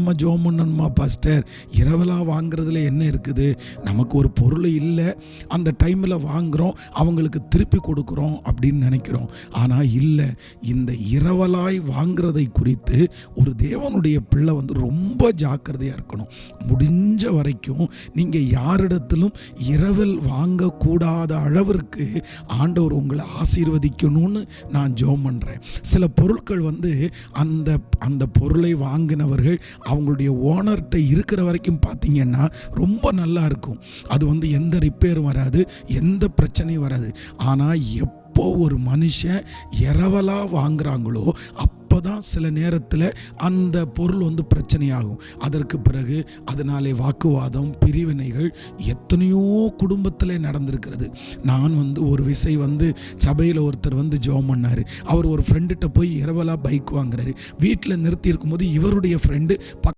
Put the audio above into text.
நம்ம ஜெபம் பண்ணணுமா பாஸ்டர்? இரவலா வாங்குறதுல என்ன இருக்குது? நமக்கு ஒரு பொருள் இல்லை, அந்த டைமில் வாங்குகிறோம், அவங்களுக்கு திருப்பி கொடுக்குறோம் அப்படின்னு நினைக்கிறோம். ஆனால் இல்லை, இந்த இரவலாய் வாங்குறதை குறித்து ஒரு தேவனுடைய பிள்ளை ரொம்ப ஜாக்கிரதையாக இருக்கணும். முடிஞ்ச வரைக்கும் நீங்கள் யாரிடத்திலும் இரவல் வாங்கக்கூடாத அளவிற்கு ஆண்டவர் உங்களை ஆசீர்வதிக்கணும்னு நான் ஜெபம் பண்ணுறேன். சில பொருட்கள் அந்த அந்த பொருளை வாங்கினவர்கள் அவங்களுடைய ஓனர்கிட்ட இருக்கிற வரைக்கும் பார்த்தீங்கன்னா ரொம்ப நல்லா இருக்கும். அது எந்த ரிப்பேரும் வராது, எந்த பிரச்சனையும் வராது. ஆனால் எப்போ ஒரு மனுஷன் இரவலாக வாங்குறாங்களோ அப்போதான் சில நேரத்தில் அந்த பொருள் பிரச்சனையாகும். அதற்கு பிறகு அதனாலே வாக்குவாதம், பிரிவினைகள் எத்தனையோ குடும்பத்தில் நடந்திருக்கிறது. நான் ஒரு விசை சபையில் ஒருத்தர் ஜெபம் பண்ணார். அவர் ஒரு ஃப்ரெண்டுகிட்ட போய் இரவலாக பைக் வாங்குறாரு. வீட்டில் நிறுத்தி இருக்கும்போது இவருடைய ஃப்ரெண்டு